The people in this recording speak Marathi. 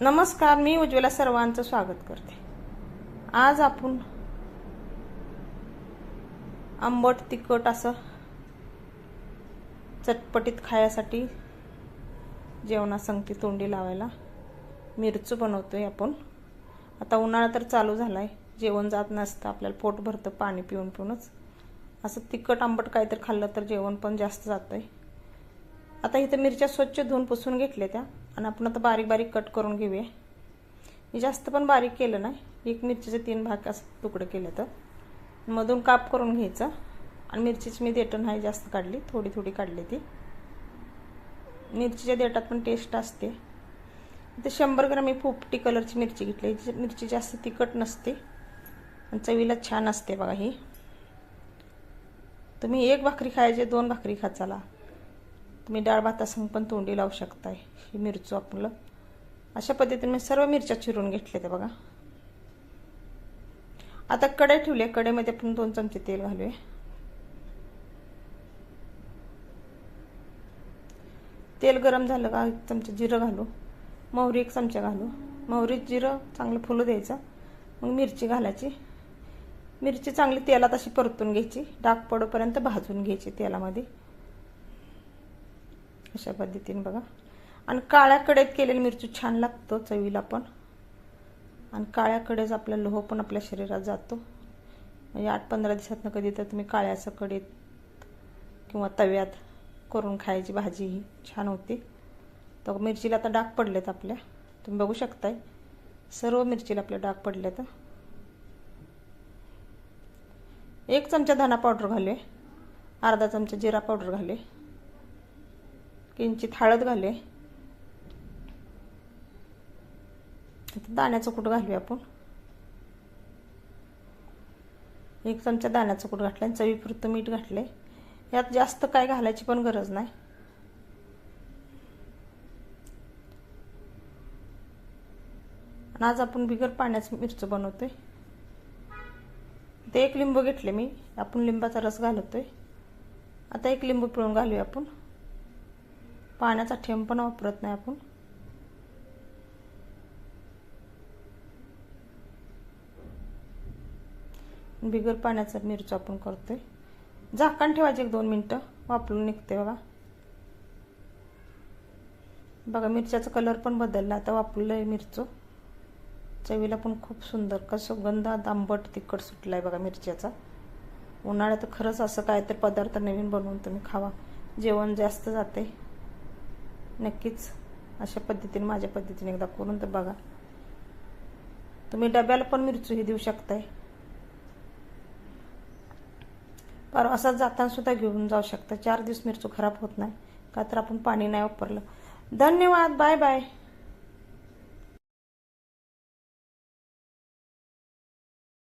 नमस्कार, मी उज्ज्वला सर्वांचं स्वागत करते। आज आपण आंबट तिखट असं चटपटीत खाण्यासाठी जेवणासंगती तोंडी लावायला मिरची बनवतोय आपण। आता उन्हाळा तर चालू झालाय, जेवण जात नसतं, आपल्याला पोट भरतं पाणी पिऊन पिऊनच। असं तिखट आंबट काहीतरी खाल्लं तर जेवण पण जास्त जातंय। आता इथे मिरच्या स्वच्छ धुवून पुसून घेतल्या त्या आणि आपण आता बारीक बारीक कट करून घेऊया। मी जास्त पण बारीक केलं नाही, एक मिरचीचे 3 भाग असं तुकडे केले तर मधून काप करून घ्यायचं। आणि मिरचीची मी देठ नाही जास्त काढली, थोडी थोडी काढली ती। मिरचीच्या देठात पण टेस्ट असते। इथे 100 ग्रॅम मी पोपटी कलरची मिरची घेतली। मिरची जास्त तिखट नसते आणि चवीला छान असते बघा। ही तुम्ही एक भाकरी खायचे 2 भाकरी खा चला, तुम्ही डाळ भातासंग पण तोंडी लावू शकताय। ही मिरची आपलं अशा पद्धतीने मी सर्व मिरच्या चिरून घेतल्या त्या बघा। आता कढई ठेवली, कढईमध्ये आपण 2 चमचे तेल घालूया। तेल गरम झालं का 1 चमचा जिरं घालू, मोहरी 1 चमचा घालू। मोहरी जिरं चांगलं फुलू द्यायचं, मग मिरची घालायची। मिरची चांगली तेलात अशी परतून घ्यायची, डाग पडोपर्यंत भाजून घ्यायची तेलामध्ये अशा पद्धतीने बघा। आणि काळ्या कढईत केलेली मिरची छान लागतो चवीला पण, आणि काळ्या कढईत आपला लोह पण आपल्या शरीरात जातो। म्हणजे 8-15 दिवसातनं कधी तर तुम्ही काळ्याच्या कढईत किंवा तव्यात करून खायची भाजी ही छान होती। तर मिरचीला आता डाग पडलेत आपल्या, तुम्ही बघू शकताय सर्व मिरचीला आपले डाग पडलेत। 1 चमचा धना पावडर घाले, अर्धा चमचा जिरा पावडर घाले, किंचित हळद घाले, दाण्याचं कूट घालूया आपण। 1 चमचा दाण्याचं कूट घातलं आणि चवीपुरतं मीठ घातले। यात जास्त काय घालायची पण गरज नाही। आणि आज आपण बिगर पाण्याचं मिरची बनवतोय। ते 1 लिंबू घेतले मी, आपण लिंबाचा रस घालतोय। आता 1 लिंबू पिळून घालूया आपण, पाण्याचा थेंब पण वापरत नाही आपण। बिगर पाण्याचा मिरची आपण करतोय। झाकण ठेवायचे 1-2 मिनिटं, वापरून निघते बघा। बघा मिरच्याचा कलर पण बदलला, आता वापरलंय मिरची, चवीला पण खूप सुंदर कसं गंध आंबट तिखट सुटलाय बघा मिरच्याचा। उन्हाळ्यात खरंच असं काहीतरी पदार्थ नवीन बनवून तुम्ही खावा, जेवण जास्त जाते। नक्कीच अशा पद्धतीने माझ्या पद्धतीने एकदा करून तर बघा। तुम्ही डब्याला पण मिरची ही देऊ शकताय, पर असं जाताना सुद्धा घेऊन जाऊ शकता। 4 दिवस मिरची खराब होत नाही का तर आपण पाणी नाही वापरलं। धन्यवाद, बाय बाय।